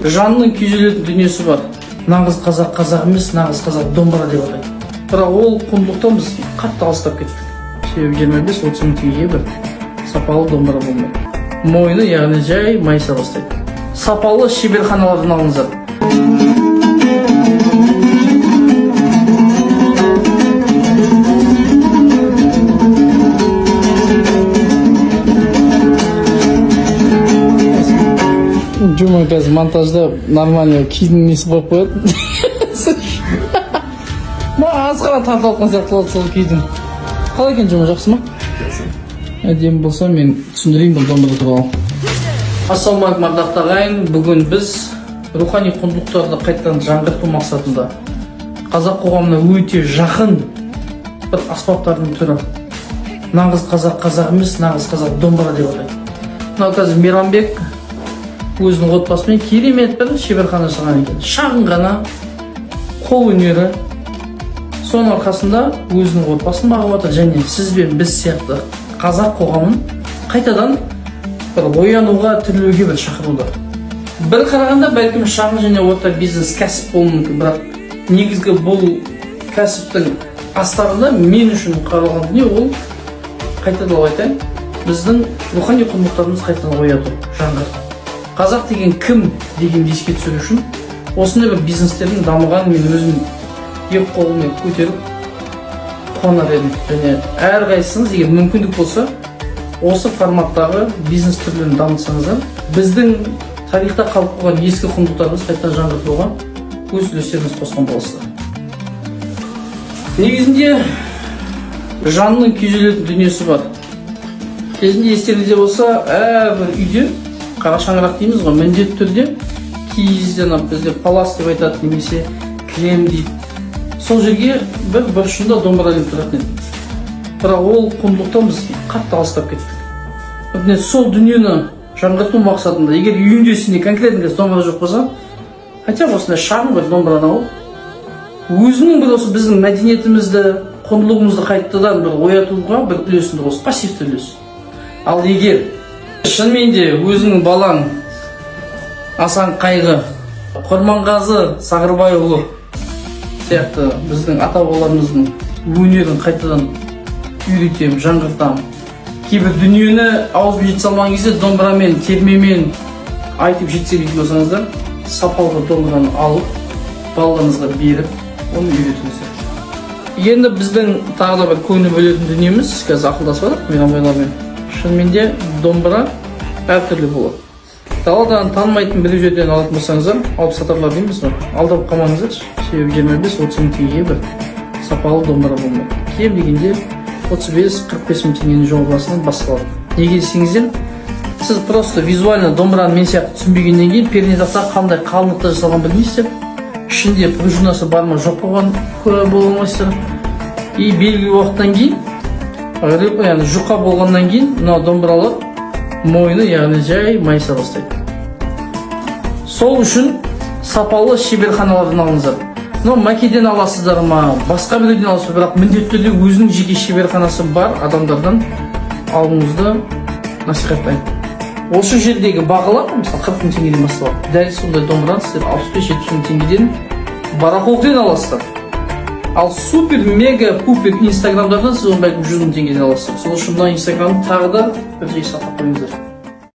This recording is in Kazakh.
жанның күйзелетін дүниесі бар. Нағыз қазақ қазақ емес, нағыз қазақ домбыра деп атайды. Бірақ ол құндылықтан біз қатты алыстап кеттік. Себебі 25-30 мың теңгеге бір сапалы домбыра болмайды. Мойны, яғни жай майыса бастайды. Сапалы шеберханалардан алыңыздар. Жума қазір монтажда нормально кидің несі болып қояды. Азғара тартып алған сияқты болады сол кидің. Қалай екен Жума, жақсы ма? Әдемі болса мен түсіндірейін бұл домбыра туралы. Ассалаумағалейкум ардақты ағайын. Бүгін біз рухани құндылықтарды қайтадан жаңғырту мақсатында қазақ қоғамына өте жақын бір аспаптардың түрі. Нағыз қазақ қазақ емес, нағыз қазақ домбыра деп атайды. Мынау қазір Мейрамбек өзінің отбасымен керемет бір шеберхана ашқан екен. Шағын ғана қол өнері. Соның арқасында өзінің отбасын бағып отыр және сіз бен біз сияқты қазақ қоғамын қайтадан бір оянуға, тірілуге бір шақыруда. Бір қарағанда бәлкім шағын және орта бизнес кәсіп болуы мүмкін, бірақ негізгі бұл кәсіптің астарында мен үшін қаралған дүние ол қайтадан айтайын, біздің рухани құндылықтарымызды қайтадан ояту, жаңғырту. Қазақ деген кім дегенді еске түсіру үшін осындай бір бизнестердің дамығанын мен өзім екі қолыммен көтеріп қуанар едім. Және әрқайсыңыз егер мүмкіндік болса, осы форматтағы бизнес түрлерін дамытсаңыздар, біздің тарихта қалып қойған ескі құндылықтарымыз қайтадан жаңғыртуға өз үлестеріңізді қосқан боласыздар. Негізінде жанның күйзелетін дүниесі бар. Кезінде естеріңізде болса, әрбір үйде қара шаңырақ дейміз ғой, міндетті түрде киізден бізде палас деп айтады, немесе кілем дейді. Сол жерге бір бұрышында домбыра іліп тұратын еді. Бірақ ол құндылықтан біз қатты алыстап кеттік. Сол дүниені жаңғырту мақсатында, егер үйінде сенде конкретно домбыра жоқ болса, хотя осындай шағын бір домбыраны алып, өзінің бір осы біздің мәдениетімізді, құндылығымызды қайтадан бір оятуға бір үлесінде қосып, пассивті үлес. Ал егер шынымен де өзінің балаң Асан Қайғы, Құрманғазы Сағырбайұлы сияқты біздің ата-бабаларымыздың өнерін қайтадан үйретем, жаңғыртам. Кейбір дүниені ауызбен жете салмаған кезде домбырамен, термемен айтып жетсе дейтін болсаңыздар, сапалы домбыраны алып, балаларыңызға беріп, оны үйретіңіздер. Енді біздің тағы да бір көңіл бөлетін дүниеміз, қазір ақылдасып жатырмық мейрамбайлармен. Шынымен де домбыра әртүрлі болады. Даладан танымайтын бір жерден алатын болсаңыздар, алып сатарлар дейміз ғой, алдап қалмаңыздар. Себебі 25-30 мың теңгеге бір сапалы домбыра болмайды. Кем дегенде 35-45 мың теңгенің жобасынан басталады. Неге десеңіздер, сіз просто визуально домбыраны мен сияқты түсінбегеннен кейін пернетақта қандай қалыңдықта жасалған білмейсіздер. Ішінде пружинасы бар ма жоқ болған көре бола алмайсыздар. И белгілі уақыттан кейін, яғни жұқа болғаннан кейін, мынау домбыралар мойны, яғни жай майыса бастайды. Сол үшін сапалы шеберханалардан алыңыздар. Македен аласыздар ма, басқа біреуден аласыздар, бірақ міндетті түрде өзінің жеке шеберханасы бар адамдардан алуыңызды насихаттаймын. Осы жердегі бағалар, мысалы 40 мың теңгеден басталады. Дәл сондай домбыраны сіздер 65-70 мың теңгеден барахолкіден аласыздар. Ал супер, мега, пупер инстаграмдардан сіз оны бәлкім 100 мың теңгеден аласыздар. Сол үшін мына инстаграмды тағы да бір жай сатып қойыңыздар.